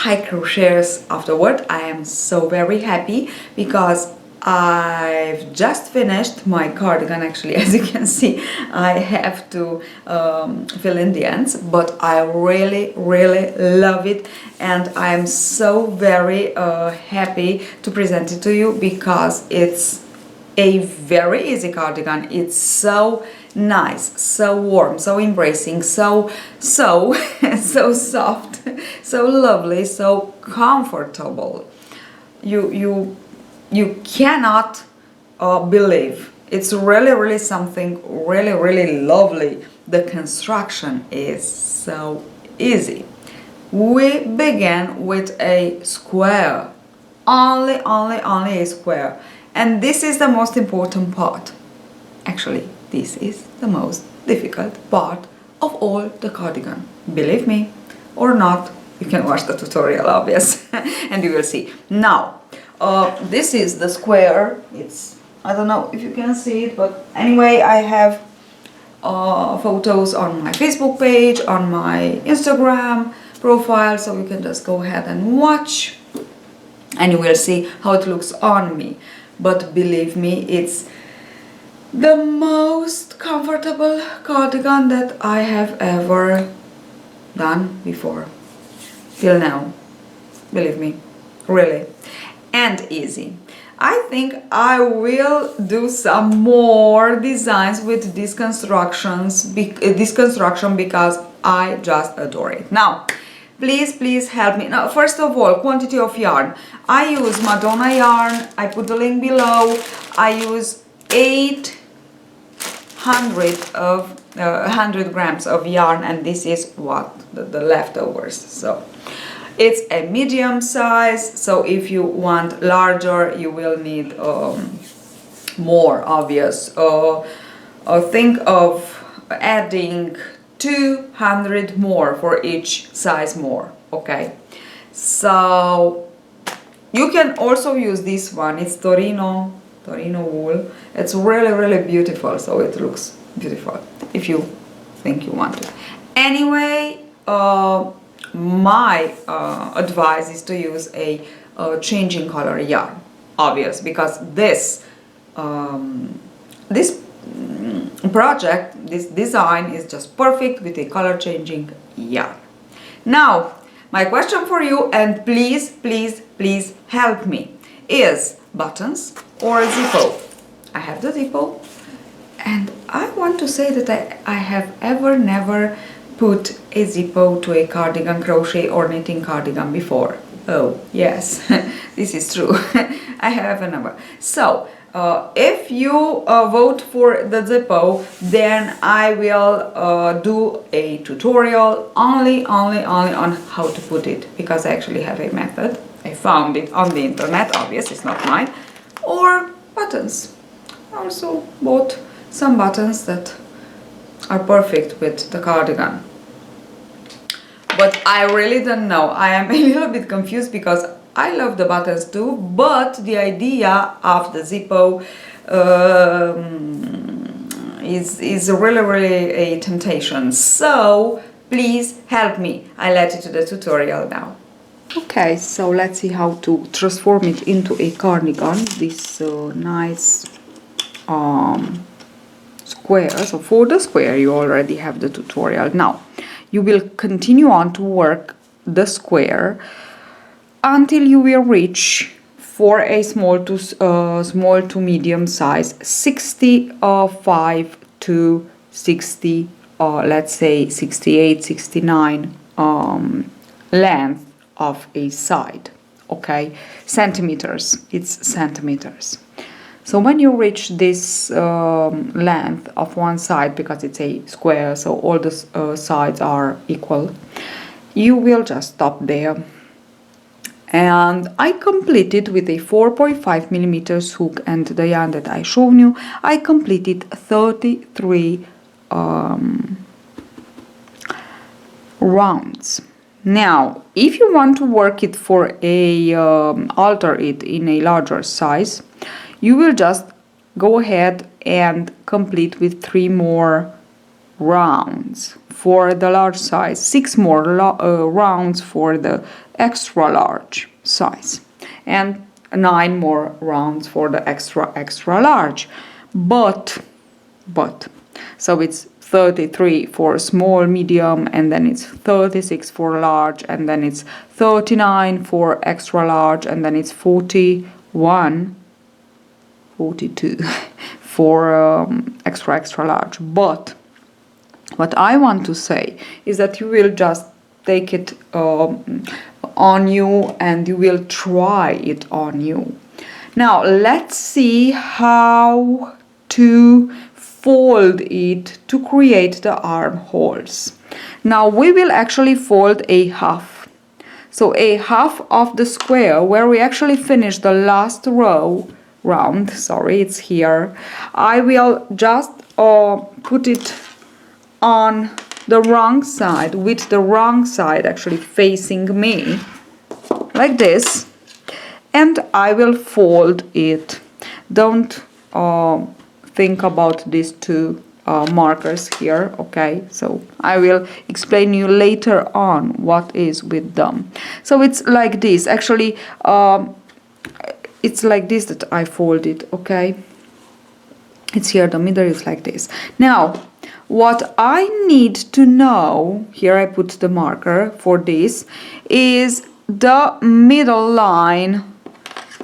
high crochets afterward. I am so very happy because I've just finished my cardigan. Actually, as you can see, I have to fill in the ends, but I really love it, and I'm so very happy to present it to you because it's a very easy cardigan. It's so nice, so warm, so embracing, so so soft, so lovely, so comfortable. You cannot believe. It's really something really lovely. The construction is so easy. We began with a square, only a square, and this is the most important part. Actually, this is the most difficult part of all the cardigan. Believe me or not, you can watch the tutorial, obvious, and you will see. Now, this is the square. It's, I don't know if you can see it, but anyway, I have photos on my Facebook page, on my Instagram profile, so you can just go ahead and watch, and you will see how it looks on me. But believe me, it's the most comfortable cardigan that I have ever done before, till now. Believe me, really. And easy. I think I will do some more designs with this construction because I just adore it. Now, please help me. Now, first of all, quantity of yarn. I use Madonna yarn. I put the link below. I use 100 grams of yarn, and this is what the leftovers. So it's a medium size, so if you want larger, you will need more, obvious. Think of adding 200 more for each size more, okay? So you can also use this one. It's Torino wool. It's really beautiful, so it looks beautiful if you think you want it. Anyway, my advice is to use a changing color yarn, obvious, because this project, this design is just perfect with a color changing yarn. Now, my question for you, and please help me, is buttons or zippo? I have the zippo, and I want to say that I have never put a zippo to a cardigan, crochet or knitting cardigan before. Oh yes, this is true. I have a number. So if you vote for the zippo, then I will do a tutorial only on how to put it, because I actually have a method. I found it on the internet, obvious, it's not mine. Or buttons. I also bought some buttons that are perfect with the cardigan. But I really don't know. I am a little bit confused because I love the buttons too, but the idea of the zippo is really a temptation. So please help me. I let you to the tutorial now. Okay, so let's see how to transform it into a cardigan. This nice square. So for the square you already have the tutorial. Now you will continue on to work the square until you will reach, for a small to medium size, 65 to 60, let's say 68, 69 length of a side. Okay, centimeters, it's centimeters. So when you reach this length of one side, because it's a square, so all the sides are equal, you will just stop there. And I completed with a 4.5 millimeters hook and the yarn that I shown you. I completed 33 rounds. Now, if you want to work it for a alter it in a larger size, you will just go ahead and complete with 3 more rounds for the large size, 6 more rounds for the extra large size, and 9 more rounds for the extra large. But so it's 33 for small, medium, and then it's 36 for large, and then it's 39 for extra large, and then it's 41, 42 for extra large. But what I want to say is that you will just take it on you and you will try it on you. Now let's see how to fold it to create the armholes. Now we will actually fold a half. So a half of the square where we actually finish the last round, sorry, it's here. I will just put it on the wrong side, with the wrong side actually facing me, like this, and I will fold it. Don't think about these two markers here, okay? So I will explain you later on what is with them. So it's like this, actually it's like this that I fold it, okay? It's here, the middle is like this. Now what I need to know, here I put the marker for this, is the middle line,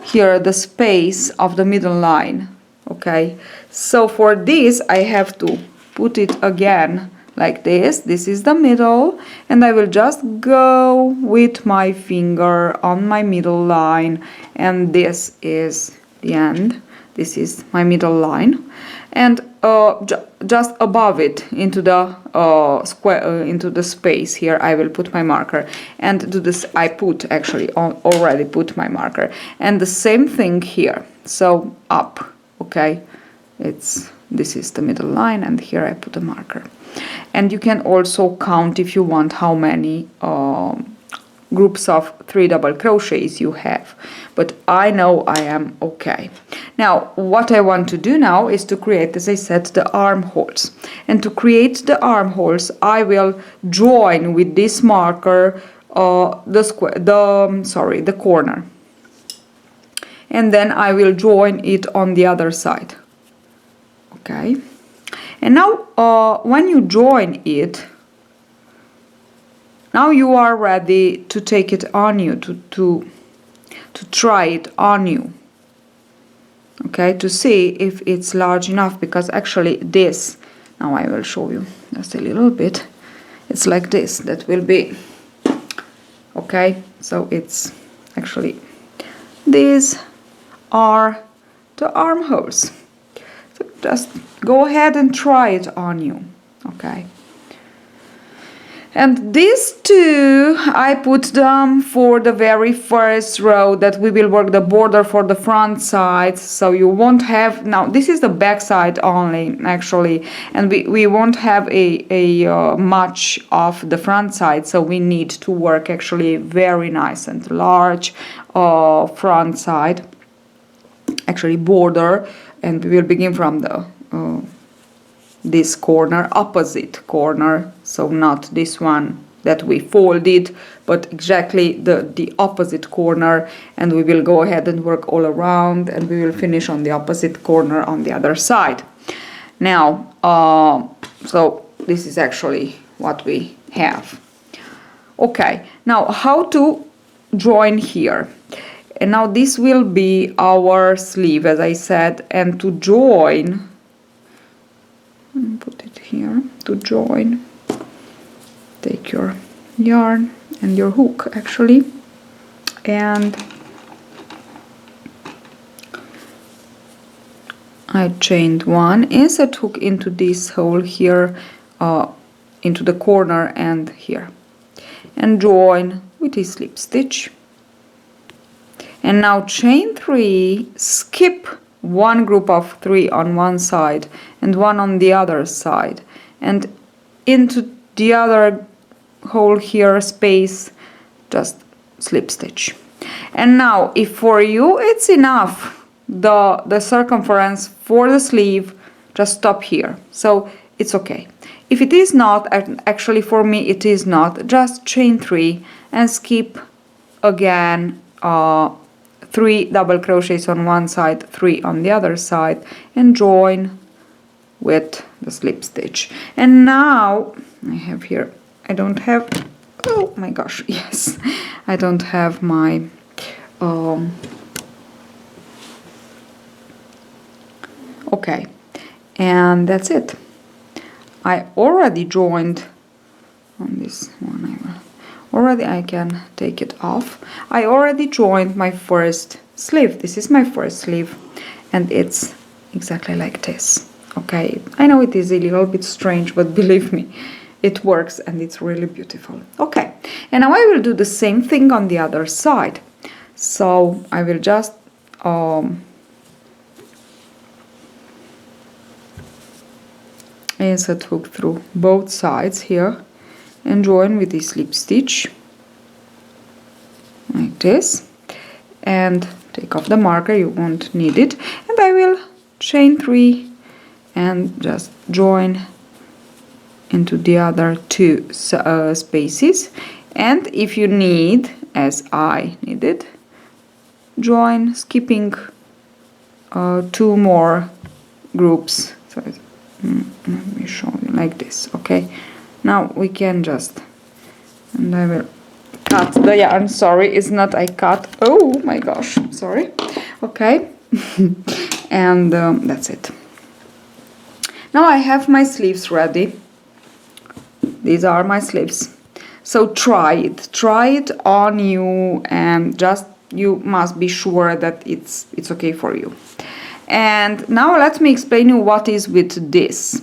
here the space of the middle line, okay? So for this I have to put it again like this. This is the middle, and I will just go with my finger on my middle line, and this is the end. This is my middle line, and just above it into the square, into the space here, I will put my marker, and do this. I put actually already put my marker, and the same thing here. So up, okay. This is the middle line, and here I put a marker. And you can also count if you want how many groups of 3 double crochets you have, but I know I am okay. Now what I want to do now is to create, as I said, the armholes, and to create the armholes I will join with this marker the corner, and then I will join it on the other side, okay? And now when you join it, now you are ready to take it on you, to try it on you, okay, to see if it's large enough, because actually this, now I will show you just a little bit, it's like this, that will be, okay, so it's actually, these are the armholes. So just go ahead and try it on you, okay? And these two, I put them for the very first row that we will work the border for the front side. So you won't have, now this is the back side only actually, and we won't have a much of the front side. So we need to work actually very nice and large front side, actually border, and we will begin from the this corner, opposite corner, so not this one that we folded, but exactly the opposite corner, and we will go ahead and work all around, and we will finish on the opposite corner on the other side. Now so this is actually what we have. Okay, now how to join here. And now this will be our sleeve, as I said, and to join, put it here, to join, take your yarn and your hook actually, and I chained one insert hook into this hole here, into the corner and here, and join with a slip stitch. And now chain 3, skip one group of 3 on one side and one on the other side, and into the other hole here, space, just slip stitch. And now if for you it's enough, the circumference for the sleeve, just stop here, so it's okay. If it is not, actually for me it is not, just chain 3 and skip again 3 double crochets on one side, 3 on the other side, and join with the slip stitch. And now I have here, I don't have, oh my gosh, yes, I don't have my okay, and that's it. I already joined on this one. I can take it off. I already joined my first sleeve. This is my first sleeve, and it's exactly like this. Okay, I know it is a little bit strange, but believe me, it works and it's really beautiful. Okay, and now I will do the same thing on the other side. So I will just insert hook through both sides here and join with the slip stitch like this, and take off the marker, you won't need it, and I will chain 3 and just join into the other 2 spaces, and if you need, as I needed, join skipping 2 more groups. So let me show you like this. Okay, now we can just, and I will cut the yarn. Sorry, it's not I cut, oh my gosh, sorry. Okay, and that's it. Now I have my sleeves ready. These are my sleeves. So try it on you, and just you must be sure that it's okay for you. And now let me explain you what is with this.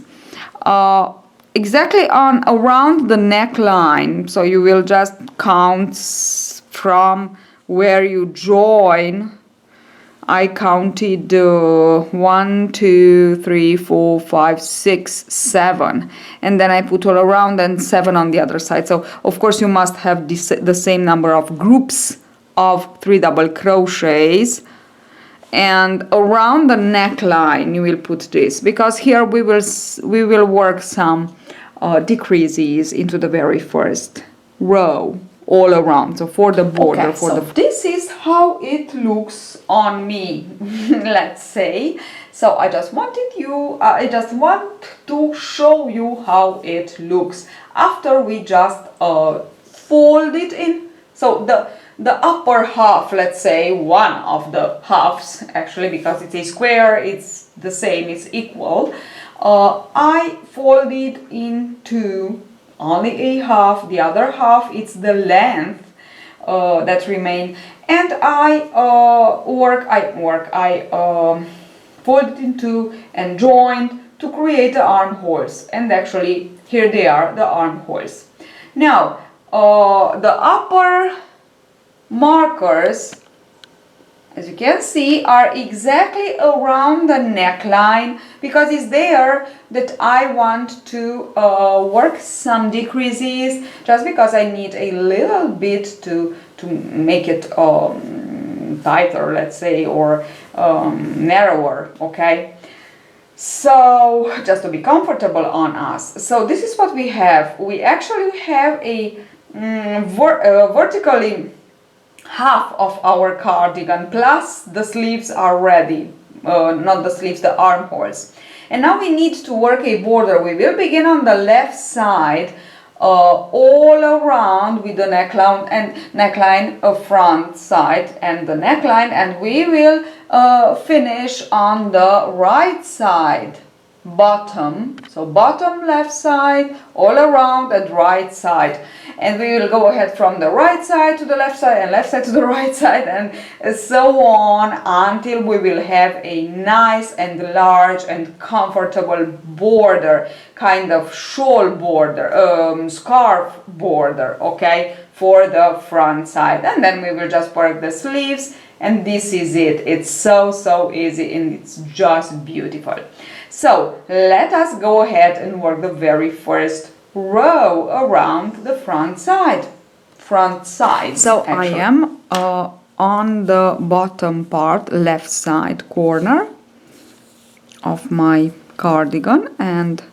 Exactly on around the neckline, so you will just count from where you join. I counted 1, 2, 3, 4, 5, 6, 7, and then I put all around and 7 on the other side. So of course you must have the same number of groups of 3 double crochets, and around the neckline you will put this, because here we will work some decreases into the very first row all around, so for the border. Okay, so this is how it looks on me, let's say. So I just want to show you how it looks after we just fold it in. So the upper half, let's say one of the halves, actually, because it's a square, it's the same, it's equal, I fold it into only a half. The other half, it's the length that remain, and I fold it into and join to create the armholes, and actually here they are, the armholes. Now the upper markers, as you can see, are exactly around the neckline, because it's there that I want to work some decreases, just because I need a little bit to make it tighter, let's say, or narrower. Okay, so just to be comfortable on us. So this is what we have. We actually have a vertically half of our cardigan, plus the sleeves are ready, not the sleeves, the armholes. And now we need to work a border. We will begin on the left side, all around with the neckline front side and the neckline, and we will finish on the right side, bottom, so bottom left side all around and right side, and we will go ahead from the right side to the left side and left side to the right side, and so on until we will have a nice and large and comfortable border, kind of shawl border, scarf border, okay, for the front side. And then we will just work the sleeves, and this is it. It's so easy, and it's just beautiful. So let us go ahead and work the very first row around the front side. So actually, I am on the bottom part, left side corner of my cardigan, and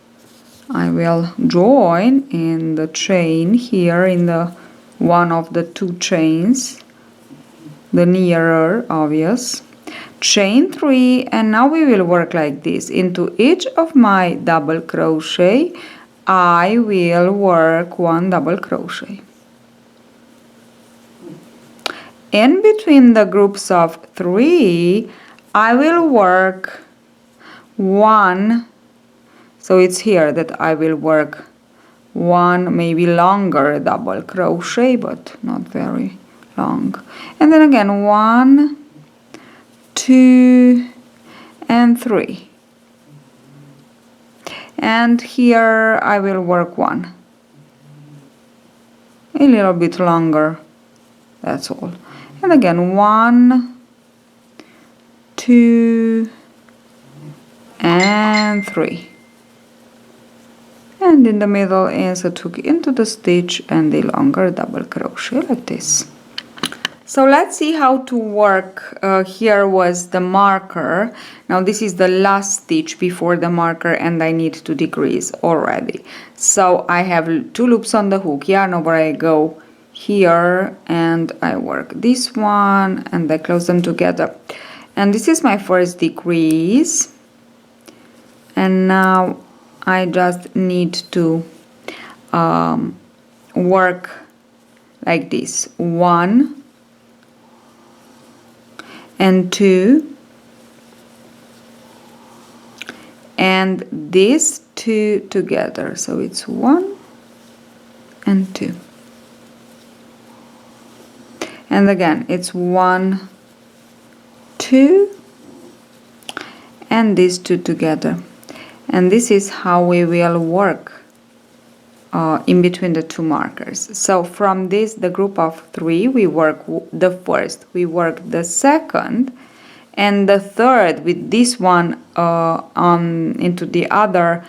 I will join in the chain here in the one of the 2 chains the nearer obvious. Chain 3, and now we will work like this. Into each of my double crochet I will work 1 double crochet. In between the groups of 3 I will work 1, so it's here that I will work 1 maybe longer double crochet, but not very long, and then again 1, 2 and 3, and here I will work 1 a little bit longer, that's all, and again 1, 2 and 3, and in the middle insert hook into the stitch and a longer double crochet like this. So let's see how to work. Here was the marker. Now this is the last stitch before the marker and I need to decrease already. So I have 2 loops on the hook, yarn over, I go here and I work this one and I close them together. And this is my first decrease. And now I just need to work like this, 1 and 2 and these 2 together, so it's 1 and 2, and again it's 1, 2 and these 2 together, and this is how we will work in between the 2 markers. So from this, the group of 3, we work the first, we work the second, and the third with this one into the other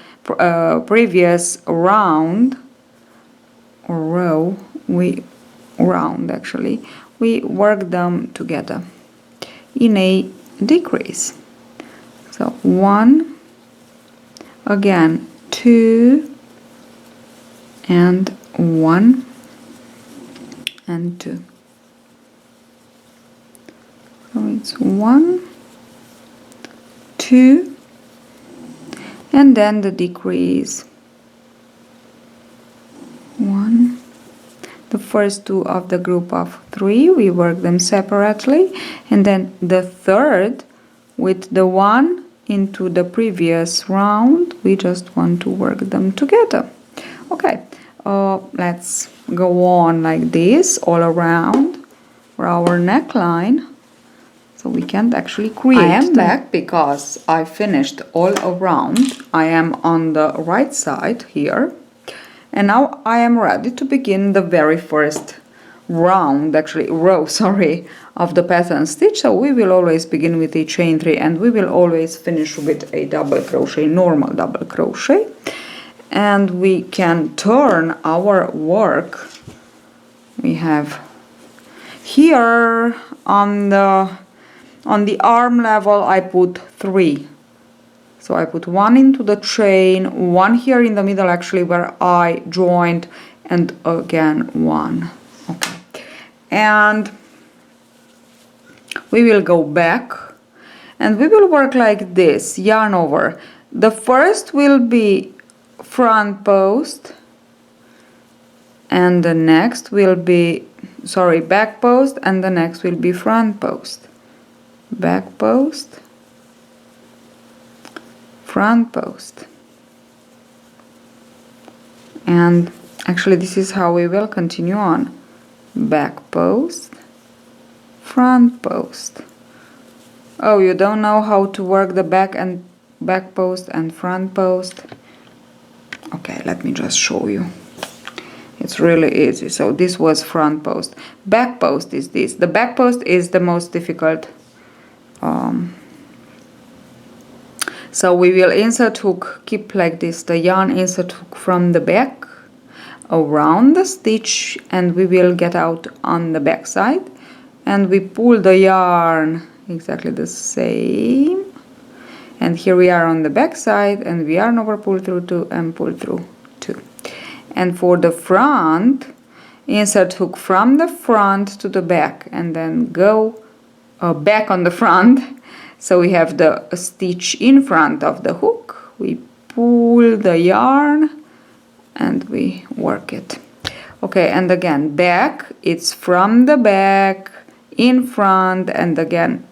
previous round or row, we work them together in a decrease. So 1, again 2 and 1 and 2. So it's 1, 2 and then the decrease 1. The first 2 of the group of 3 we work them separately, and then the third with the 1 into the previous round we just want to work them together. Okay, let's go on like this all around for our neckline, so we can't actually create. I am back because I finished all around. I am on the right side here, and now I am ready to begin the very first round, actually row, sorry, of the pattern stitch. So we will always begin with a chain 3 and we will always finish with a double crochet, normal double crochet. And we can turn our work. We have here on the arm level I put 3. So I put 1 into the chain, 1 here in the middle actually where I joined, and again 1. Okay. And we will go back and we will work like this, yarn over. The first will be front post and the next will be, sorry, back post, and the next will be front post, back post, front post. And actually this is how we will continue on, back post, front post. Oh, you don't know how to work the back post and front post? Okay, let me just show you. It's really easy. So this was front post. Back post is this. The back post is the most difficult. So we will insert hook, keep like this, the yarn insert hook from the back around the stitch, and we will get out on the back side, and we pull the yarn exactly the same. And here we are on the back side, and we yarn over, pull through 2 and pull through 2. And for the front, insert hook from the front to the back, and then go back on the front. So we have the stitch in front of the hook, we pull the yarn and we work it. Okay, and again back, it's from the back, in front, and again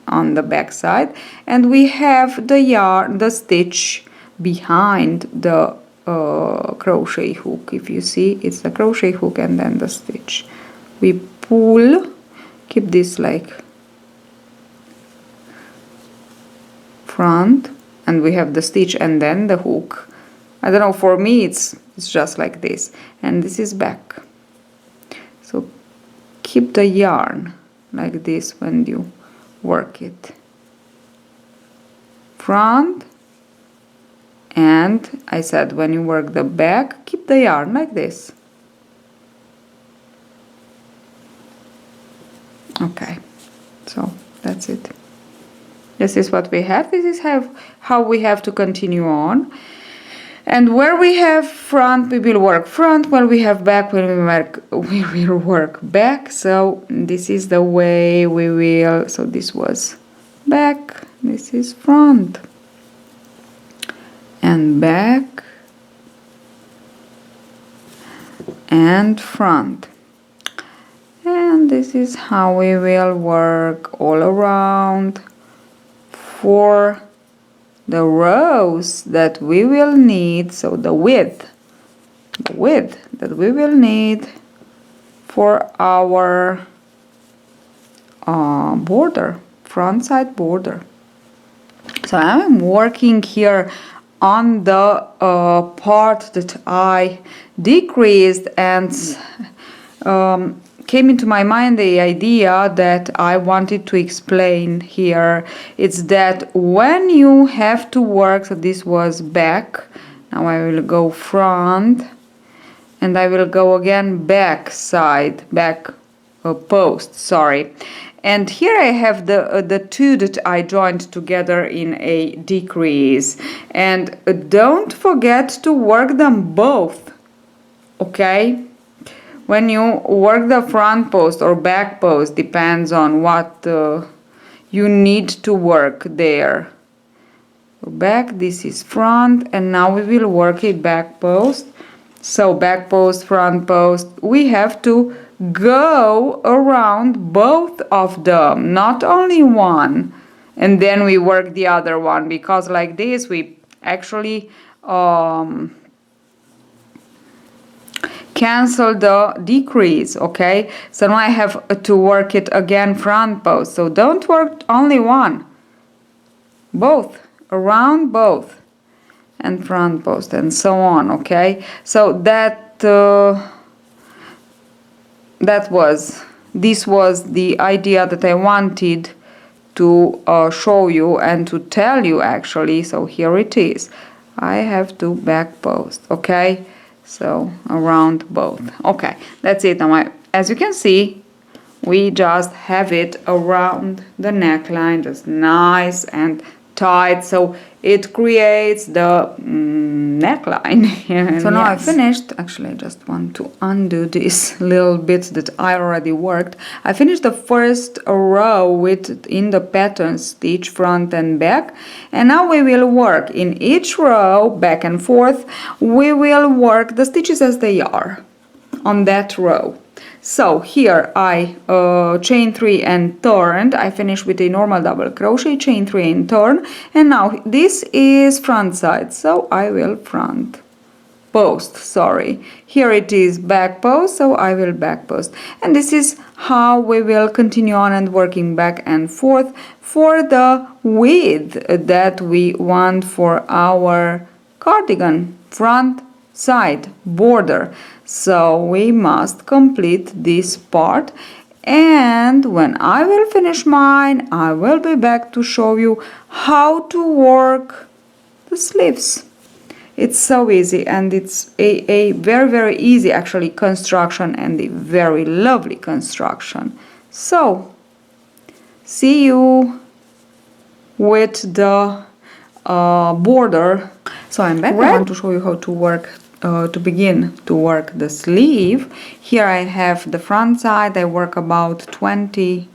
on the back side, and we have the yarn, the stitch behind the crochet hook. If you see, it's the crochet hook and then the stitch. We pull, keep this like front, and we have the stitch and then the hook. I don't know, for me it's just like this, and this is back. So keep the yarn like this when you work it. Front, and I said when you work the back, keep the yarn like this. Okay, so that's it. This is what we have. This is how we have to continue on. And where we have front, we will work front. Where we have back, we will work back. So this is the way we will. So this was back. This is front. And back. And front. And this is how we will work all around for the rows that we will need. So the width that we will need for our border, front side border. So I'm working here on the part that I decreased, and came into my mind the idea that I wanted to explain here. It's that when you have to work, so this was back, now I will go front, and I will go again back side, back post, sorry. And here I have the two that I joined together in a decrease. And don't forget to work them both, okay? When you work the front post or back post, depends on what you need to work there. Back, this is front, and now we will work it back post. So back post, front post, we have to go around both of them, not only one, and then we work the other one, because like this we actually cancel the decrease. Okay, so now I have to work it again front post. So don't work only one, both, around both, and front post, and so on. Okay, so this was the idea that I wanted to show you and to tell you actually. So here it is, I have to back post. Okay, so around both. Okay, that's it. Now as you can see, we just have it around the neckline, just nice and tight, so it creates the neckline. So now I finished. Actually, I just want to undo this little bit that I already worked. I finished the first row in the pattern stitch front and back, and now we will work in each row back and forth. We will work the stitches as they are on that row. So here I chain 3 and turned. I finished with a normal double crochet, chain 3 and turn, and now this is front side, so I will front post, sorry. Here it is back post, so I will back post. And this is how we will continue on and working back and forth for the width that we want for our cardigan, front side border. So we must complete this part, and when I will finish mine, I will be back to show you how to work the sleeves. It's so easy, and it's a very, very easy actually construction, and a very lovely construction. So see you with the border. So I'm back. I want to show you how to work to begin to work the sleeve. Here I have the front side. I work about 20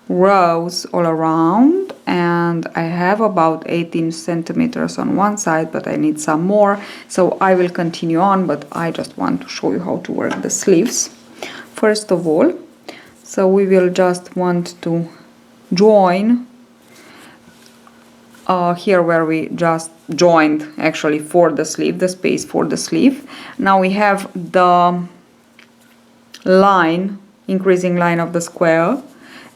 rows all around, and I have about 18 centimeters on one side, but I need some more, so I will continue on, but I just want to show you how to work the sleeves. First of all, so we will just want to join here where we just joined actually for the sleeve, the space for the sleeve. Now we have the line, increasing line of the square,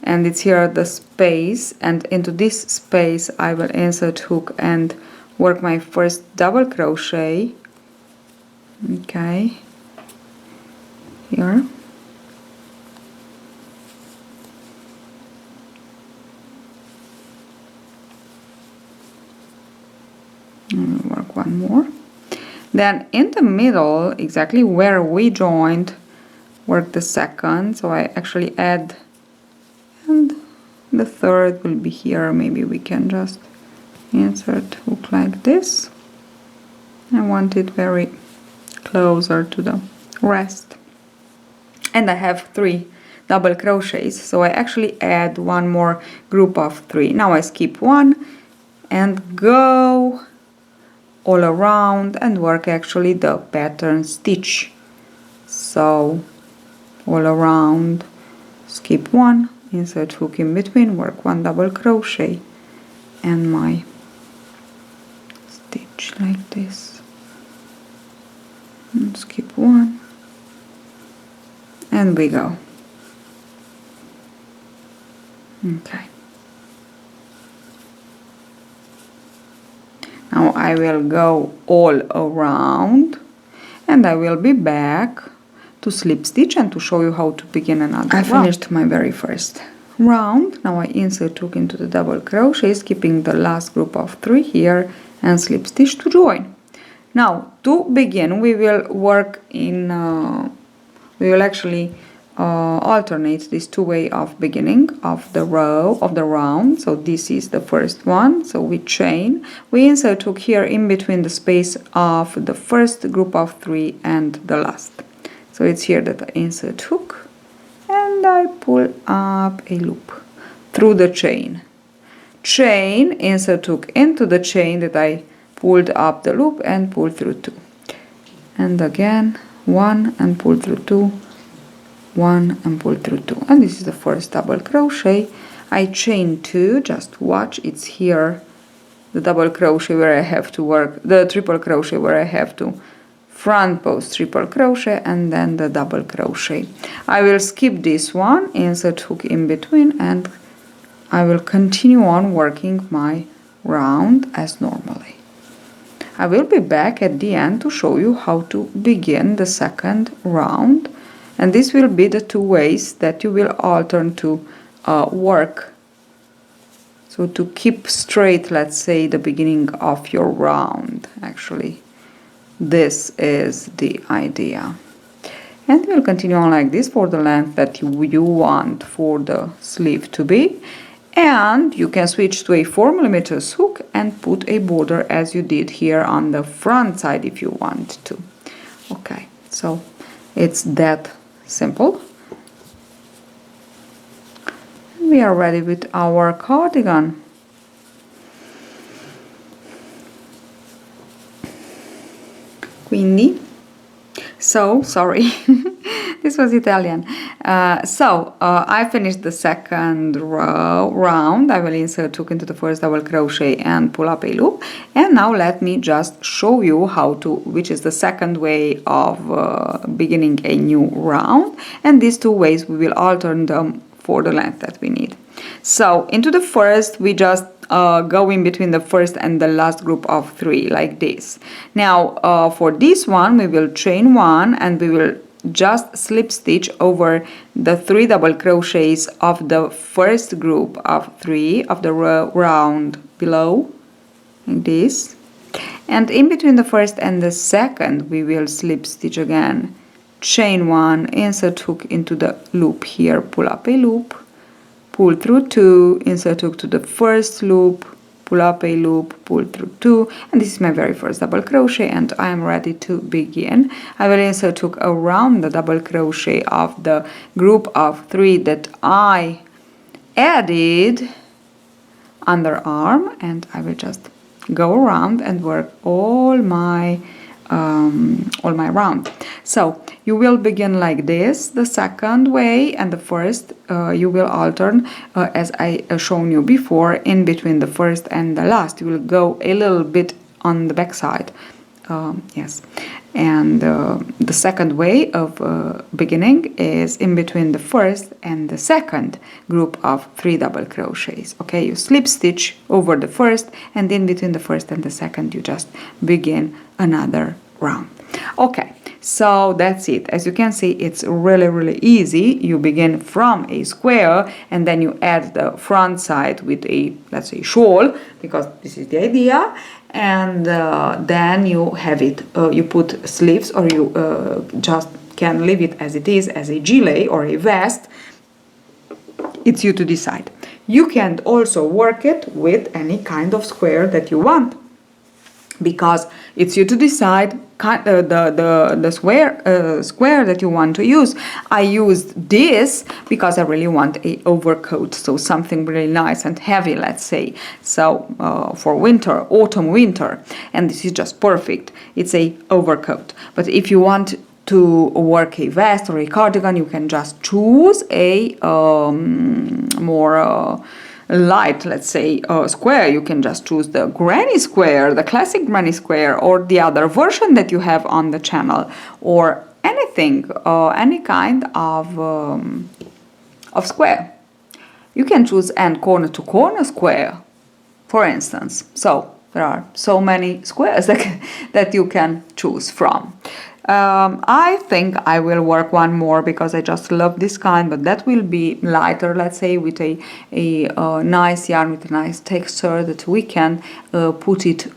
and it's here the space, and into this space I will insert hook and work my first double crochet. Okay, here. Work one more. Then in the middle, exactly where we joined, work the second. So I actually add, and the third will be here. Maybe we can just insert hook like this. I want it very closer to the rest. And I have 3 double crochets, so I actually add one more group of 3. Now I skip one and go all around and work actually the pattern stitch. So all around, skip one, insert hook in between, work 1 double crochet, and my stitch like this, and skip one, and we go. Okay. Now I will go all around, and I will be back to slip stitch and to show you how to begin another round. I finished my very first round. Now I insert hook into the double crochet, skipping the last group of 3 here, and slip stitch to join. Now to begin we will work in we will actually alternate these 2 ways of beginning of the row of the round. So this is the first one, so we chain, we insert hook here in between the space of the first group of 3 and the last. So it's here that I insert hook and I pull up a loop through the chain, insert hook into the chain that I pulled up the loop and pull through 2, and again 1 and pull through 2, 1 and pull through 2, and this is the first double crochet. I chain 2, just watch, it's here the double crochet where I have to work, the triple crochet where I have to front post triple crochet and then the double crochet. I will skip this one, insert hook in between, and I will continue on working my round as normally. I will be back at the end to show you how to begin the second round, and this will be the 2 ways that you will alternate to work. So to keep straight, let's say, the beginning of your round. Actually, this is the idea. And we'll continue on like this for the length that you want for the sleeve to be. And you can switch to a 4mm hook and put a border as you did here on the front side if you want to. Okay, so it's that simple. We are ready with our cardigan. Quindi, so sorry, this was Italian. I finished the second round. I will insert hook into the first double crochet and pull up a loop. And now let me just show you how to, which is the second way of beginning a new round. And these 2 ways we will alternate them for the length that we need. So into the first, we just go in between the first and the last group of 3 like this. Now for this one we will chain 1 and we will just slip stitch over the 3 double crochets of the first group of 3 of the round below, like this, and in between the first and the second we will slip stitch again, chain 1, insert hook into the loop here, pull up a loop, pull through 2, insert hook to the first loop, pull up a loop, pull through 2, and this is my very first double crochet, and I am ready to begin. I will insert hook around the double crochet of the group of 3 that I added underarm, and I will just go around and work all my round. So you will begin like this the second way, and the first you will alternate as I shown you before. In between the first and the last you will go a little bit on the back side, yes, and the second way of beginning is in between the first and the second group of 3 double crochets. Okay, you slip stitch over the first, and in between the first and the second you just begin another round. Okay, so that's it. As you can see, it's really easy. You begin from a square, and then you add the front side with a, let's say, shawl, because this is the idea, and then you have it, you put sleeves, or you just can leave it as it is, as a gilet or a vest. It's you to decide. You can also work it with any kind of square that you want, because it's you to decide the square that you want to use. I used this because I really want a overcoat, so something really nice and heavy, let's say, so for winter, autumn, winter, and this is just perfect. It's a overcoat. But if you want to work a vest or a cardigan, you can just choose a more light, let's say, square. You can just choose the granny square, the classic granny square, or the other version that you have on the channel, or anything, any kind of square. You can choose and corner to corner square, for instance. So there are so many squares that you can choose from. I think I will work one more because I just love this kind, but that will be lighter, let's say, with a nice yarn, with a nice texture that we can put it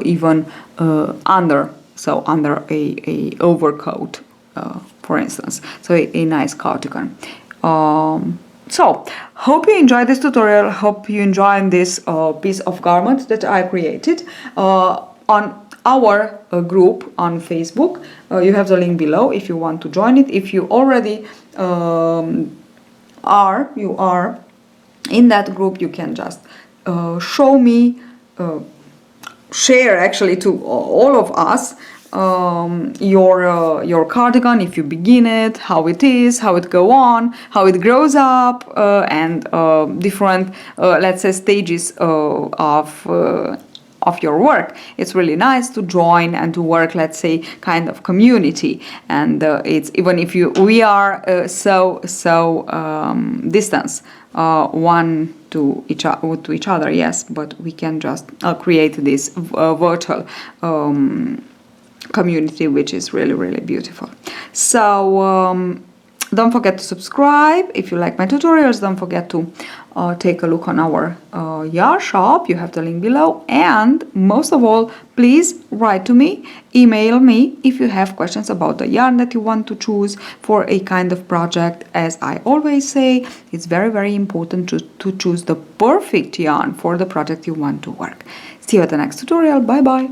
even under, so under a overcoat, for instance, so a nice cardigan. So, hope you enjoyed this tutorial, hope you enjoyed this piece of garment that I created on our group on Facebook. You have the link below if you want to join it. If you already are in that group, you can just show me, share actually to all of us your cardigan, if you begin it, how it is, how it go on, how it grows up, and different let's say stages of your work. It's really nice to join and to work, let's say, kind of community. And it's even if we are so distance one to each other, yes, but we can just create this virtual community, which is really beautiful. So don't forget to subscribe if you like my tutorials. Don't forget to take a look on our yarn shop. You have the link below. And most of all, please write to me, email me if you have questions about the yarn that you want to choose for a kind of project. As I always say, it's very important to choose the perfect yarn for the project you want to work. See you at the next tutorial. Bye bye.